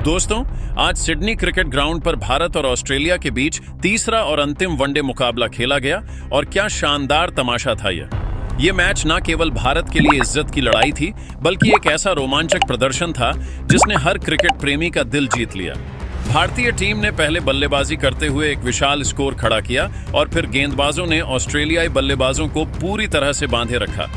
दोस्तों, आज Sydney cricket ground पर भारत और ऑस्ट्रेलिया के बीच तीसरा और अंतिम वनडे मुकाबला खेला गया और क्या शानदार तमाशा था ये मैच न केवल भारत के लिए इज्जत की लड़ाई थी, बल्कि एक ऐसा रोमांचक प्रदर्शन था जिसने हर क्रिकेट प्रेमी का दिल जीत लिया। भारतीय टीम ने पहले बल्लेबाजी करते हुए एक विशाल स्कोर खड़ा किया और फिर गेंदबाजों ने ऑस्ट्रेलियाई बल्लेबाजों को पूरी तरह से बांधे रखा।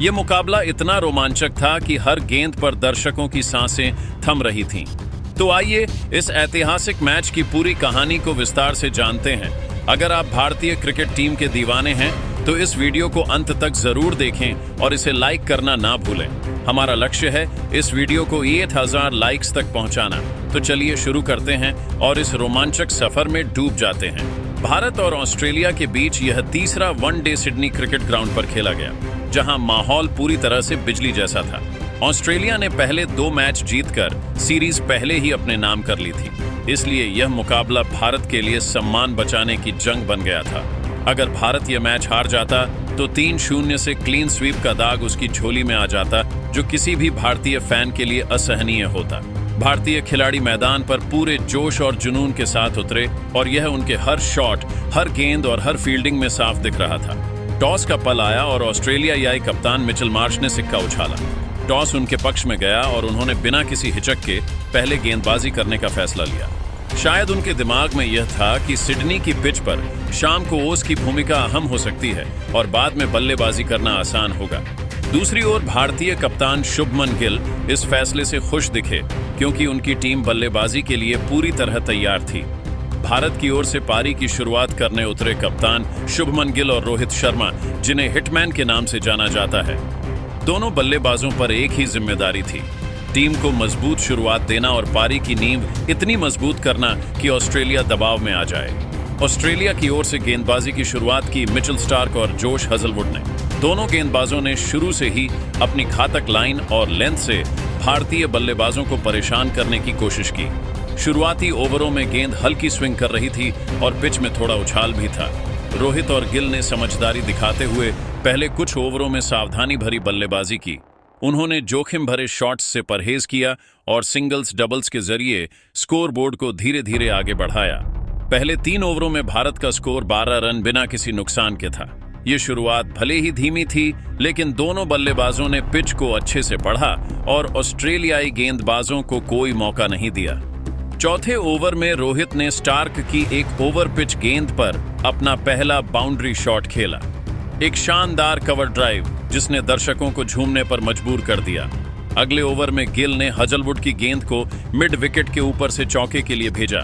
ये मुकाबला इतना रोमांचक था कि हर गेंद पर दर्शकों की सांसें थम रही थीं। तो आइए इस ऐतिहासिक मैच की पूरी कहानी को विस्तार से जानते हैं। अगर आप भारतीय क्रिकेट टीम के दीवाने हैं तो इस वीडियो को अंत तक जरूर देखें और इसे लाइक करना ना भूलें। हमारा लक्ष्य है इस वीडियो को 8000 लाइक्स तक पहुंचाना। तो चलिए शुरू करते हैं और इस रोमांचक सफर में डूब जाते हैं। भारत और ऑस्ट्रेलिया के बीच यह तीसरा वनडे सिडनी क्रिकेट ग्राउंड पर खेला गया, जहां माहौल पूरी तरह से बिजली जैसा था। ऑस्ट्रेलिया ने पहले 2 मैच जीतकर सीरीज पहले ही अपने नाम कर ली थी, इसलिए यह मुकाबला भारत के लिए सम्मान बचाने की जंग बन गया था। अगर भारत यह मैच हार जाता तो 3-0 से क्लीन स्वीप का दाग उसकी झोली में आ जाता, जो किसी भी भारतीय फैन के लिए असहनीय होता। भारतीय खिलाड़ी मैदान पर पूरे जोश और जुनून के साथ उतरे और यह उनके हर शॉट, हर गेंद और हर फील्डिंग में साफ दिख रहा था। टॉस का पल आया और ऑस्ट्रेलियाई कप्तान मिचेल मार्श ने सिक्का उछाला। टॉस उनके पक्ष में गया और उन्होंने बिना किसी हिचक के पहले गेंदबाजी करने का फैसला लिया। शायद उनके दिमाग में यह था कि सिडनी की पिच पर शाम को ओस की भूमिका अहम हो सकती है और बाद में बल्लेबाजी करना आसान होगा। दूसरी ओर भारतीय कप्तान शुभमन गिल इस फैसले से खुश दिखे, क्योंकि उनकी टीम बल्लेबाजी के लिए पूरी तरह तैयार थी। भारत की ओर से पारी की शुरुआत करने उतरे कप्तान शुभमन गिल और रोहित शर्मा, जिन्हें हिटमैन के नाम से जाना जाता है, दोनों बल्लेबाजों पर एक ही जिम्मेदारी थी, टीम को मजबूत शुरुआत देना और पारी की नींव इतनी मजबूत करना कि ऑस्ट्रेलिया दबाव में आ जाए। ऑस्ट्रेलिया की ओर से गेंदबाजी की शुरुआत की मिचेल स्टार्क और जोश हजलवुड ने। दोनों गेंदबाजों ने शुरू से ही अपनी घातक लाइन और लेंथ से भारतीय बल्लेबाजों को परेशान करने की कोशिश की। शुरुआती ओवरों में गेंद हल्की स्विंग कर रही थी और पिच में थोड़ा उछाल भी था। रोहित और गिल ने समझदारी दिखाते हुए पहले कुछ ओवरों में सावधानी भरी बल्लेबाजी की। उन्होंने जोखिम भरे शॉट्स से परहेज किया और सिंगल्स डबल्स के जरिए स्कोर बोर्ड को धीरे धीरे आगे बढ़ाया। पहले 3 ओवरों में भारत का स्कोर 12 रन बिना किसी नुकसान के था। ये शुरुआत भले ही धीमी थी, लेकिन दोनों बल्लेबाजों ने पिच को अच्छे से पढ़ा और ऑस्ट्रेलियाई गेंदबाजों को कोई मौका नहीं दिया। चौथे ओवर में रोहित ने स्टार्क की एक ओवर पिच गेंद पर अपना पहला बाउंड्री शॉट खेला, एक शानदार कवर ड्राइव जिसने दर्शकों को झूमने पर मजबूर कर दिया। अगले ओवर में गिल ने हजलवुड की गेंद को मिड विकेट के ऊपर से चौके के लिए भेजा।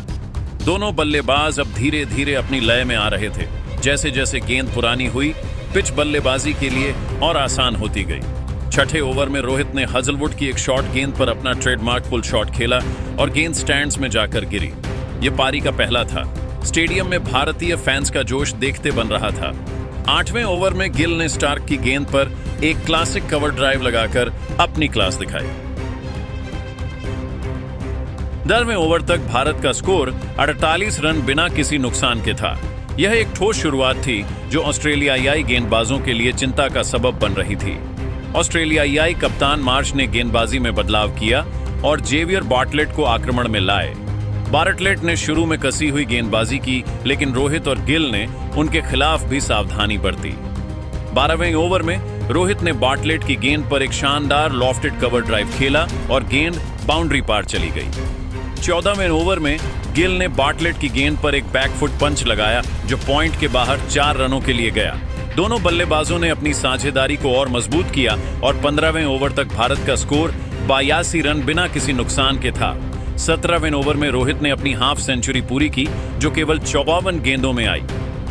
दोनों बल्लेबाज अब धीरे धीरे अपनी लय में आ रहे थे। जैसे जैसे गेंद पुरानी हुई, पिच बल्लेबाजी के लिए और आसान होती गई। छठे ओवर में रोहित ने हजलवुड की एक शॉर्ट गेंद पर अपना ट्रेडमार्क पुल शॉट खेला और गेंद स्टैंड्स में जाकर गिरी। यह पारी का पहला था। स्टेडियम में भारतीय फैंस का जोश देखते बन रहा था। 8वें ओवर में गिल ने स्टार्क की गेंद पर एक क्लासिक कवर ड्राइव लगाकर अपनी क्लास दिखाई। 10वें ओवर तक भारत का स्कोर 48 रन बिना किसी नुकसान के था। यह एक ठोस शुरुआत थी जो ऑस्ट्रेलियाई गेंदबाजों के लिए चिंता का सबब बन रही थी। ऑस्ट्रेलियाई कप्तान मार्श ने गेंदबाजी में बदलाव किया और जेवियर बार्टलेट को आक्रमण में लाए। बार्टलेट ने शुरू में कसी हुई गेंदबाजी की, लेकिन रोहित और गिल ने उनके खिलाफ भी सावधानी बरती। 12वें ओवर में रोहित ने बार्टलेट की गेंद पर एक शानदार लॉफ्टेड कवर ड्राइव खेला और गेंद बाउंड्री पार चली गई। 14वें ओवर में गिल ने बार्टलेट की गेंद पर एक बैकफुट पंच लगाया जो पॉइंट के बाहर 4 रनों के लिए गया। दोनों बल्लेबाजों ने अपनी साझेदारी को और मजबूत किया और 15वें ओवर तक भारत का स्कोर 82 रन बिना किसी नुकसान के था। 17वें ओवर में रोहित ने अपनी हाफ सेंचुरी पूरी की, जो केवल 54 गेंदों में आई।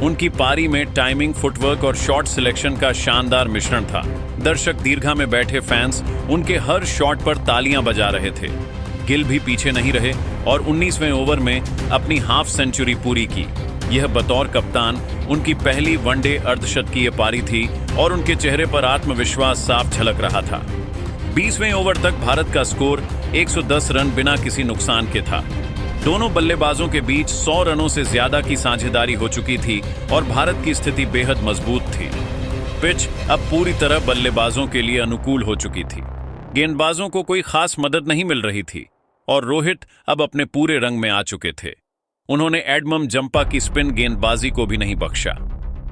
उनकी पारी में टाइमिंग, फुटवर्क और शॉट सिलेक्शन का शानदार मिश्रण था। दर्शक दीर्घा में बैठे फैंस उनके हर शॉट पर तालियां बजा रहे थे। गिल भी पीछे नहीं रहे और 19वें ओवर में अपनी हाफ सेंचुरी पूरी की। यह बतौर कप्तान उनकी पहली वनडे अर्धशतकीय पारी थी और उनके चेहरे पर आत्मविश्वास साफ झलक रहा था। 20वें ओवर तक भारत का स्कोर 110 रन बिना किसी नुकसान के था। दोनों बल्लेबाजों के बीच 100 रनों से ज्यादा की साझेदारी हो चुकी थी और भारत की स्थिति बेहद मजबूत थी। पिच अब पूरी तरह बल्लेबाजों के लिए अनुकूल हो चुकी थी। गेंदबाजों को कोई खास मदद नहीं मिल रही थी। और रोहित अब अपने पूरे रंग में आ चुके थे। उन्होंने एडमम जंपा की स्पिन गेंदबाजी को भी नहीं बख्शा।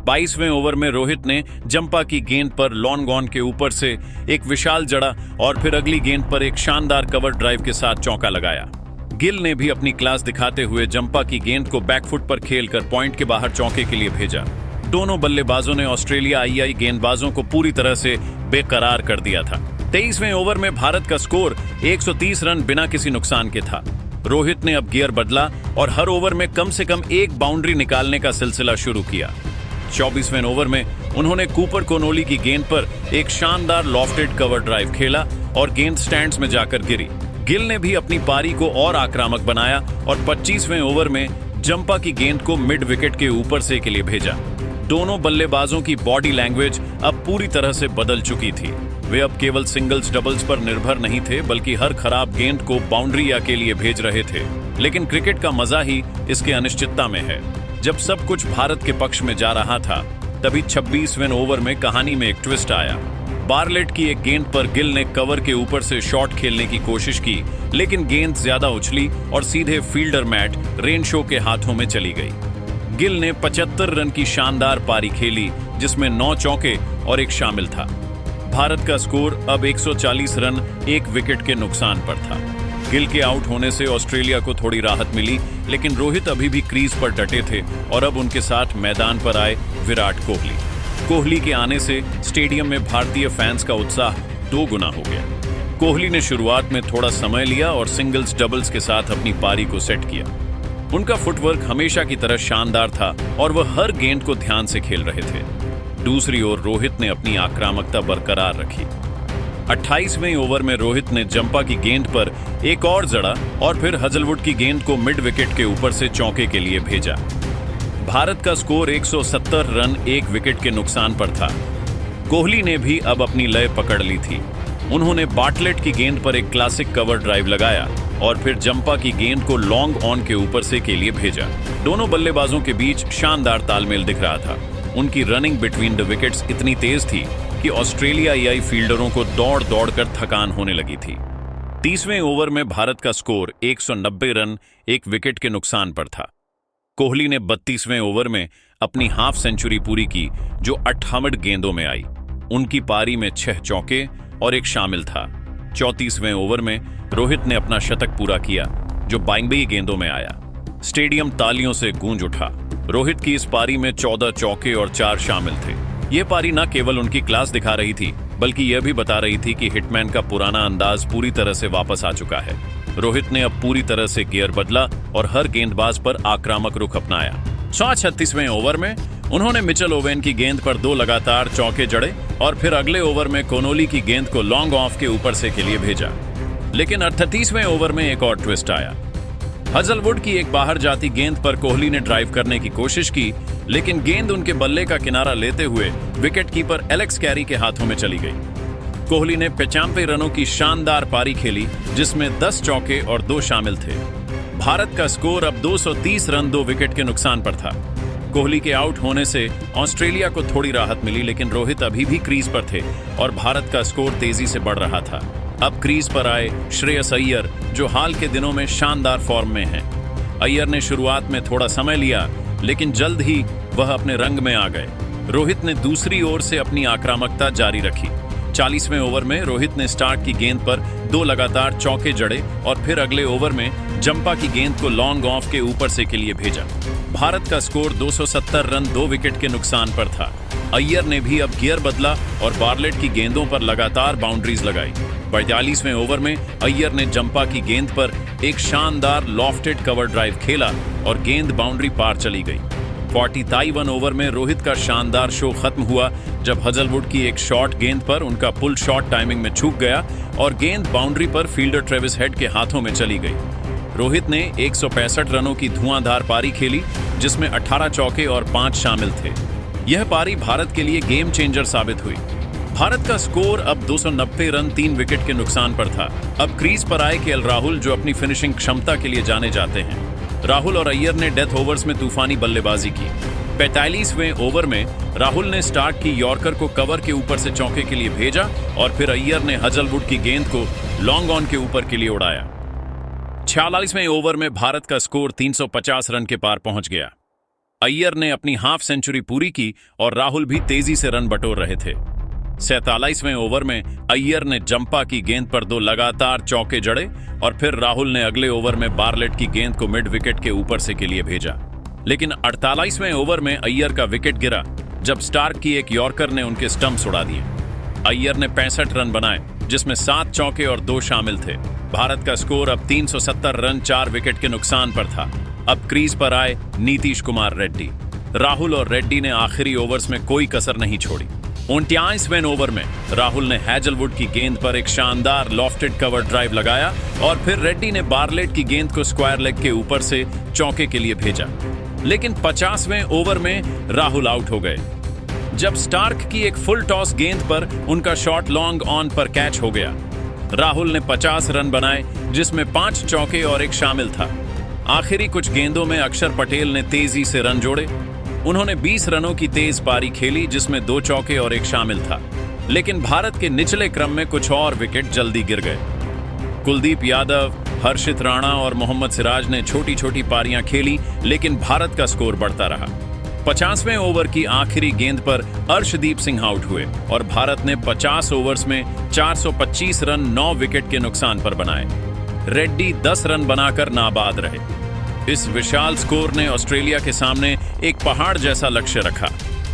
22वें ओवर में रोहित ने जंपा की गेंद पर लॉन्ग ऑन के ऊपर से एक विशाल जड़ा और फिर अगली गेंद पर एक शानदार कवर ड्राइव के साथ चौका लगाया। गिल ने भी अपनी क्लास दिखाते हुए जंपा की गेंद को बैकफुट पर खेलकर पॉइंट के बाहर चौके के लिए भेजा। दोनों बल्लेबाजों ने ऑस्ट्रेलियाई गेंदबाजों को पूरी तरह से बेकरार कर दिया था। 23वें ओवर में भारत का स्कोर 130 रन बिना किसी नुकसान के था। रोहित ने अब गियर बदला और हर ओवर में कम से कम एक बाउंड्री निकालने का सिलसिला शुरू किया। 24वें ओवर में उन्होंने कूपर कोनोली की गेंद पर एक शानदार लॉफ्टेड कवर ड्राइव खेला और गेंद स्टैंड्स में जाकर गिरी। गिल ने भी अपनी पारी को और आक्रामक बनाया और 25वें ओवर में जंपा की गेंद को मिड विकेट के ऊपर से के लिए भेजा। दोनों बल्लेबाजों की बॉडी लैंग्वेज अब पूरी तरह से बदल चुकी थी। वे अब केवल सिंगल्स डबल्स पर निर्भर नहीं थे, बल्कि हर खराब गेंद को बाउंड्री या के लिए भेज रहे थे। लेकिन क्रिकेट का मजा ही इसके अनिश्चितता में है। जब सब कुछ भारत के पक्ष में जा रहा था, तभी 26वें ओवर में कहानी में एक ट्विस्ट आया। बार्लेट की एक गेंद पर गिल ने कवर के ऊपर से शॉट खेलने की कोशिश की, लेकिन गेंद ज्यादा उछली और सीधे फील्डर मैट रेनशो के हाथों में चली गई। गिल ने 75 रन की शानदार पारी खेली, जिसमें 9 चौके और एक शामिल था। भारत का स्कोर अब 140 रन एक विकेट के नुकसान पर था। गिल के आउट होने से ऑस्ट्रेलिया को थोड़ी राहत मिली, लेकिन रोहित अभी भी क्रीज पर डटे थे और अब उनके साथ मैदान पर आए विराट कोहली। कोहली के आने से स्टेडियम में भारतीय फैंस का उत्साह 2 गुना हो गया। कोहली ने शुरुआत में थोड़ा समय लिया और सिंगल्स डबल्स के साथ अपनी पारी को सेट किया। उनका फुटवर्क हमेशा की तरह शानदार था और वह हर गेंद को ध्यान से खेल रहे थे। दूसरी ओर रोहित ने अपनी आक्रामकता बरकरार रखी। 28वें ओवर में रोहित ने जंपा की गेंद पर एक और जड़ा और फिर हजलवुड की गेंद को मिड विकेट के ऊपर से चौके के लिए भेजा। भारत का स्कोर 170 रन एक विकेट के नुकसान पर था। कोहली ने भी अब अपनी लय पकड़ ली थी। उन्होंने बार्टलेट की गेंद पर एक क्लासिक कवर ड्राइव लगाया और फिर जंपा की गेंद को लॉन्ग ऑन के ऊपर से के लिए भेजा। दोनों बल्लेबाजों के बीच शानदार तालमेल दिख रहा था। उनकी रनिंग बिटवीन द विकेट्स इतनी तेज थी कि ऑस्ट्रेलियाई फील्डरों को दौड़ दौड़कर थकान होने लगी थी। 30वें ओवर में भारत का स्कोर 190 रन एक विकेट के नुकसान पर था। कोहली ने 32वें ओवर में अपनी हाफ सेंचुरी पूरी की, जो 58 गेंदों में आई। उनकी पारी में 6 चौके और एक शामिल था। 34वें ओवर में रोहित ने अपना शतक पूरा किया, जो 22 गेंदों में आया। स्टेडियम तालियों से गूंज उठा। रोहित की इस पारी में 14 चौके और 4 शामिल थे। यह पारी न केवल उनकी क्लास दिखा रही थी, बल्कि यह भी बता रही थी कि हिटमैन का पुराना अंदाज पूरी तरह से वापस आ चुका है। रोहित ने अब पूरी तरह से गियर बदला और हर गेंदबाज पर आक्रामक रुख अपनाया। 36वें ओवर में उन्होंने मिचेल ओवेन की गेंद पर 2 लगातार चौके जड़े और फिर अगले ओवर में कोनोली की गेंद को लॉन्ग ऑफ के ऊपर से के लिए भेजा। लेकिन 38वें ओवर में एक और ट्विस्ट आया। हजलवुड की एक बाहर जाती गेंद पर कोहली ने ड्राइव करने की कोशिश की, लेकिन गेंद उनके बल्ले का किनारा लेते हुए विकेटकीपर एलेक्स कैरी के हाथों में चली गई। कोहली ने 95 रनों की शानदार पारी खेली, जिसमें 10 चौके और 2 शामिल थे। भारत का स्कोर अब 230 रन 2 विकेट के नुकसान पर था। कोहली के आउट होने से ऑस्ट्रेलिया को थोड़ी राहत मिली, लेकिन रोहित अभी भी क्रीज पर थे और भारत का स्कोर तेजी से बढ़ रहा था। अब क्रीज पर आए श्रेयस अय्यर, जो हाल के दिनों में शानदार फॉर्म में हैं। अय्यर ने शुरुआत में थोड़ा समय लिया, लेकिन जल्द ही वह अपने रंग में आ गए। रोहित ने दूसरी ओर से अपनी आक्रामकता जारी रखी। 40वें ओवर में रोहित ने स्टार्ट की गेंद पर 2 लगातार चौके जड़े और फिर अगले ओवर में जंपा की गेंद को लॉन्ग ऑफ के ऊपर से के लिए भेजा। भारत का स्कोर 270 रन 2 विकेट के नुकसान पर था। अय्यर ने भी अब गियर बदला और बार्लेट की गेंदों पर लगातार बाउंड्रीज लगाई। 42वें ओवर में अय्यर ने जंपा की गेंद पर एक शानदार लॉफ्टेड कवर ड्राइव खेला और गेंद बाउंड्री पार चली गई। 43वें ओवर में रोहित का शानदार शो खत्म हुआ, जब हजलवुड की एक शॉर्ट गेंद पर उनका पुल शॉट टाइमिंग में चूक गया और गेंद बाउंड्री पर फील्डर ट्रेविस हेड के हाथों में चली गई। रोहित ने 165 रनों की धुआंधार पारी खेली, जिसमें 18 चौके और 5 शामिल थे। यह पारी भारत के लिए गेम चेंजर साबित हुई। भारत का स्कोर अब 290 रन 3 विकेट के नुकसान पर था। अब क्रीज पर आए केएल राहुल, जो अपनी फिनिशिंग क्षमता के लिए जाने जाते हैं। राहुल और अय्यर ने डेथ ओवर्स में तूफानी बल्लेबाजी की। 45वें ओवर में राहुल ने स्टार्ट की यॉर्कर को कवर के ऊपर से चौके के लिए भेजा और फिर अय्यर ने हजलवुड की गेंद को लॉन्ग ऑन के ऊपर के लिए उड़ाया। 46वें ओवर में भारत का स्कोर 350 रन के पार पहुंच गया। अय्यर ने अपनी हाफ सेंचुरी पूरी की और राहुल भी तेजी से रन बटोर रहे थे। 47वें ओवर में अय्यर ने जंपा की गेंद पर 2 लगातार चौके जड़े और फिर राहुल ने अगले ओवर में बार्लेट की गेंद को मिड विकेट के ऊपर से के लिए भेजा। लेकिन 48वें ओवर में अय्यर का विकेट गिरा जब स्टार्क की एक यॉर्कर ने उनके स्टंप्स उड़ा दिए। अय्यर ने 65 रन बनाए, जिसमें 7 चौके और 2 शामिल थे। भारत का स्कोर अब 370 रन 4 विकेट के नुकसान पर था। अब क्रीज पर आए नीतीश कुमार रेड्डी। राहुल और रेड्डी ने आखिरी ओवर्स में कोई कसर नहीं छोड़ी। 49वें ओवर में राहुल ने हैजलवुड की गेंद पर एक शानदार लॉफ्टेड कवर ड्राइव लगाया और फिर रेड्डी ने बार्लेट की गेंद को स्क्वायर लेग के ऊपर से चौके के लिए भेजा। लेकिन 50वें ओवर में राहुल आउट हो गए जब स्टार्क की एक फुल टॉस गेंद पर उनका शॉट लॉन्ग ऑन पर कैच हो गया। राहुल ने 50 रन बनाए, जिसमें 5 चौके और 1 शामिल था। आखिरी कुछ गेंदों में अक्षर पटेल ने तेजी से रन जोड़े। उन्होंने 20 रनों की तेज पारी खेली, जिसमें 2 चौके और 1 शामिल था। लेकिन भारत के निचले क्रम में कुछ और विकेट जल्दी गिर गए। कुलदीप यादव, हर्षित राणा और मोहम्मद सिराज ने छोटी छोटी पारियां खेली, लेकिन भारत का स्कोर बढ़ता रहा। 50वें ओवर की आखिरी गेंद पर अर्शदीप सिंह आउट हुए और भारत ने 50 ओवर्स में 425 रन 9 विकेट के नुकसान पर बनाए। रेड्डी 10 रन बनाकर नाबाद रहे। इस विशाल स्कोर ने ऑस्ट्रेलिया के सामने एक पहाड़ जैसा लक्ष्य रखा।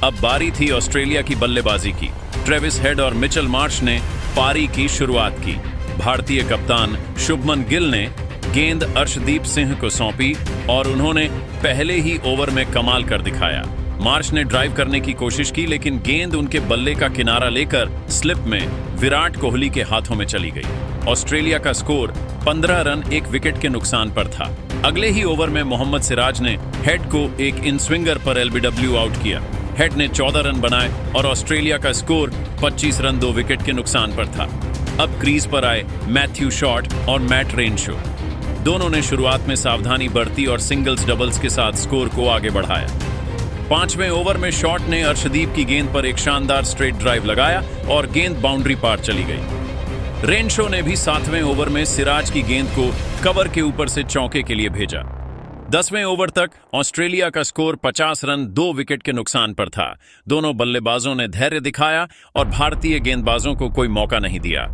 अब बारी थी ऑस्ट्रेलिया की बल्लेबाजी की। ट्रेविस हेड और मिचेल मार्श ने पारी की शुरुआत की। भारतीय कप्तान शुभमन गिल ने गेंद अर्शदीप सिंह को सौंपी और उन्होंने पहले ही ओवर में कमाल कर दिखाया। मार्श ने ड्राइव करने की कोशिश की, लेकिन गेंद उनके बल्ले का किनारा लेकर स्लिप में विराट कोहली के हाथों में चली गई। ऑस्ट्रेलिया का स्कोर 15 रन 1 विकेट के नुकसान पर था। अगले ही ओवर में मोहम्मद सिराज ने हेड को एक इन स्विंगर पर एलबीडब्ल्यू आउट किया। हेड ने 14 रन बनाए और ऑस्ट्रेलिया का स्कोर 25 रन 2 विकेट के नुकसान पर था। अब क्रीज पर आए मैथ्यू शॉट और मैट रेनशो। दोनों ने शुरुआत में सावधानी बरती और सिंगल्स डबल्स के साथ स्कोर को आगे बढ़ाया। 5वें ओवर में शॉट ने अर्शदीप की गेंद पर एक शानदार स्ट्रेट ड्राइव लगाया और गेंद बाउंड्री पार चली गई। रेनशो ने भी 7वें ओवर में सिराज की गेंद को कवर के ऊपर से चौके के लिए भेजा। 10वें ओवर तक ऑस्ट्रेलिया का स्कोर 50 रन 2 विकेट के नुकसान पर था। दोनों बल्लेबाजों ने धैर्य दिखाया और भारतीय गेंदबाजों को कोई मौका नहीं दिया।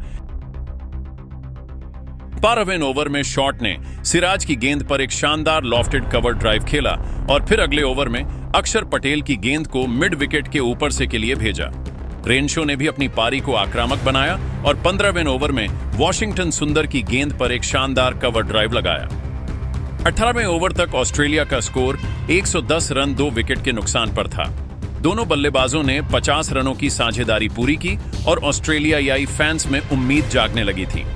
12वें ओवर में शॉट ने सिराज की गेंद पर एक शानदार लॉफ्टेड कवर ड्राइव खेला और फिर अगले ओवर में अक्षर पटेल की गेंद को मिड विकेट के ऊपर से के लिए भेजा। रेनशो ने भी अपनी पारी को आक्रामक बनाया और 15वें ओवर में वॉशिंगटन सुंदर की गेंद पर एक शानदार कवर ड्राइव लगाया। 18वें ओवर तक ऑस्ट्रेलिया का स्कोर 110 रन 2 विकेट के नुकसान पर था। दोनों बल्लेबाजों ने 50 रनों की साझेदारी पूरी की और ऑस्ट्रेलियाई फैंस में उम्मीद जागने लगी थी।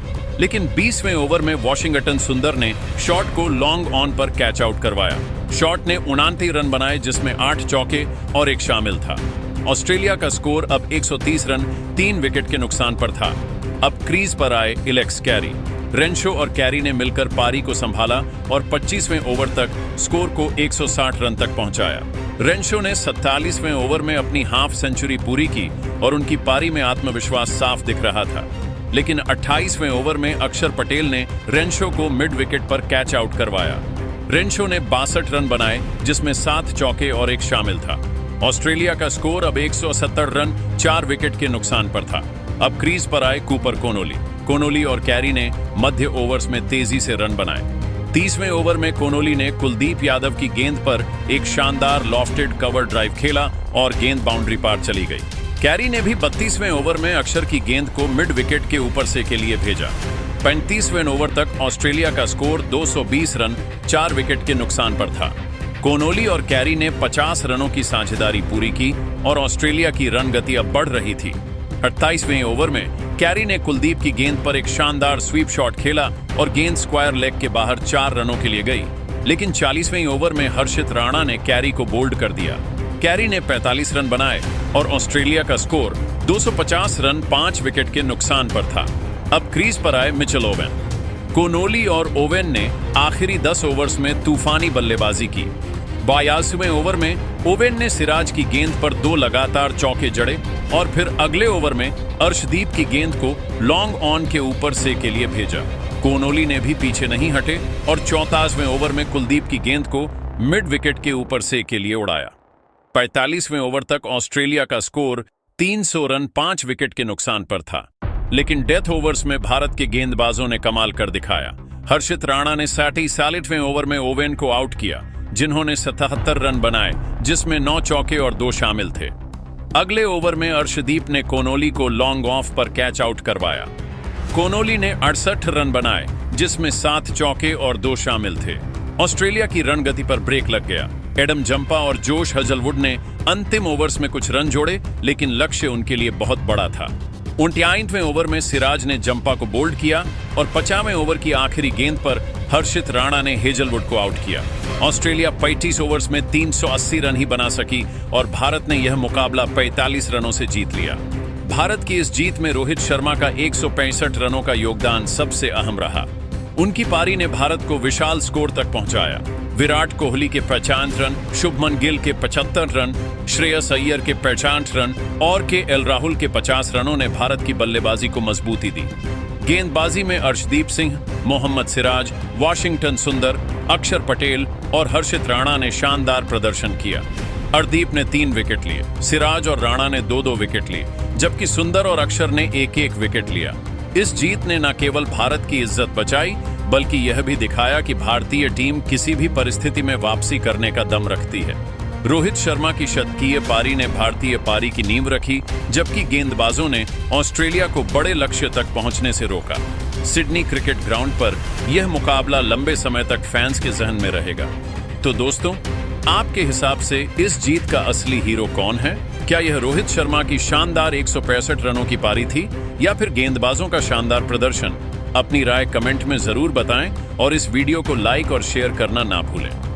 लेकिन 20वें ओवर में वॉशिंगटन सुंदर ने शॉट को लॉन्ग ऑन पर कैच आउट करवाया। शॉट ने 29 रन बनाए, जिसमें 8 चौके और 1 शामिल था। ऑस्ट्रेलिया का स्कोर अब 130 रन 3 विकेट के नुकसान पर था। अब क्रीज पर आए एलेक्स कैरी। रेनशो और कैरी ने मिलकर पारी को संभाला और 25वें ओवर तक स्कोर को 160 रन तक पहुंचाया। रेनशो ने 47वें ओवर में अपनी हाफ सेंचुरी पूरी की और उनकी पारी में आत्मविश्वास साफ दिख रहा था। लेकिन 28वें ओवर में अक्षर पटेल ने रेनशो को मिड विकेट पर कैच आउट करवाया। रेनशो ने 62 रन बनाए, जिसमें 7 चौके और 1 शामिल था। ऑस्ट्रेलिया का स्कोर अब 170 रन 4 विकेट के नुकसान पर था। अब क्रीज पर आए कूपर कोनोली और कैरी ने मध्य ओवर्स में तेजी से रन बनाए। 30वें ओवर में कोनोली ने कुलदीप यादव की गेंद पर एक शानदार लॉफ्टेड कवर ड्राइव खेला और गेंद बाउंड्री पार चली गई। कैरी ने भी 32वें ओवर में अक्षर की गेंद को मिड विकेट के ऊपर से के लिए भेजा। 35वें ओवर तक ऑस्ट्रेलिया का स्कोर 220 रन 4 विकेट के नुकसान पर था। कोनोली और कैरी ने 50 रनों की साझेदारी पूरी की और ऑस्ट्रेलिया की रन गति अब बढ़ रही थी। 28वें ओवर में कैरी ने कुलदीप की गेंद पर एक शानदार स्वीप शॉट खेला और गेंद स्क्वायर लेग के बाहर 4 रनों के लिए गई। लेकिन 40वें ओवर में हर्षित राणा ने कैरी को बोल्ड कर दिया। कैरी ने 45 रन बनाए और ऑस्ट्रेलिया का स्कोर 250 रन 5 विकेट के नुकसान पर था। अब क्रीज पर आए मिचेल ओवेन। कोनोली और ओवेन ने आखिरी 10 ओवर्स में तूफानी बल्लेबाजी की। 82वें ओवर में ओवेन ने सिराज की गेंद पर 2 लगातार चौके जड़े और फिर अगले ओवर में अर्शदीप की गेंद को लॉन्ग ऑन के ऊपर से के लिए भेजा। कोनोली ने भी पीछे नहीं हटे और 34वें ओवर में कुलदीप की गेंद को मिड विकेट के ऊपर से के लिए उड़ाया। 45वें ओवर तक ऑस्ट्रेलिया का स्कोर 300 रन 5 विकेट के नुकसान पर था, लेकिन डेथ ओवर्स में भारत के गेंदबाजों ने कमाल कर दिखाया। हर्षित राणा ने 47वें ओवर में ओवेन को आउट किया, जिन्होंने 77 रन बनाए, जिसमें 9 चौके और 2 शामिल थे। अगले ओवर में अर्शदीप ने कोनोली को लॉन्ग ऑफ पर कैच आउट करवाया। कोनोली ने 68 रन बनाए, जिसमें 7 चौके और 2 शामिल थे। ऑस्ट्रेलिया की रन गति पर ब्रेक लग गया। एडम जंपा और जोश हजलवुड ने अंतिम ओवर्स में कुछ रन जोड़े, लेकिन लक्ष्य उनके लिए बहुत बड़ा था। 59वें ओवर में सिराज ने जंपा को बोल्ड किया और 50वें ओवर की आखिरी गेंद पर हर्षित राणा ने हेजलवुड को आउट किया। ऑस्ट्रेलिया 35 ओवर्स में 380 रन ही बना सकी और भारत ने यह मुकाबला 45 रनों से जीत लिया। भारत की इस जीत में रोहित शर्मा का 165 रनों का योगदान सबसे अहम रहा। उनकी पारी ने भारत को विशाल स्कोर तक पहुंचाया। विराट कोहली के 50 रन, शुभमन गिल के 75 रन, श्रेयस अय्यर के 50 रन और केएल राहुल के 50 रनों ने भारत की बल्लेबाजी को मजबूती दी। गेंदबाजी में अर्शदीप सिंह, मोहम्मद सिराज, वाशिंगटन सुंदर, अक्षर पटेल और हर्षित राणा ने शानदार प्रदर्शन किया। अर्शदीप ने 3 विकेट लिए, सिराज और राणा ने 2-2 विकेट लिए, जबकि सुंदर और अक्षर ने 1-1 विकेट लिया। इस जीत ने न केवल भारत की इज्जत बचाई, बल्कि यह भी दिखाया कि भारतीय टीम किसी भी परिस्थिति में वापसी करने का दम रखती है। रोहित शर्मा की शतकीय पारी ने भारतीय पारी की नींव रखी, जबकि गेंदबाजों ने ऑस्ट्रेलिया को बड़े लक्ष्य तक पहुंचने से रोका। सिडनी क्रिकेट ग्राउंड पर यह मुकाबला लंबे समय तक फैंस के जहन में रहेगा। तो दोस्तों, आपके हिसाब से इस जीत का असली हीरो कौन है? क्या यह रोहित शर्मा की शानदार 165 रनों की पारी थी या फिर गेंदबाजों का शानदार प्रदर्शन? अपनी राय कमेंट में जरूर बताएं और इस वीडियो को लाइक और शेयर करना ना भूलें।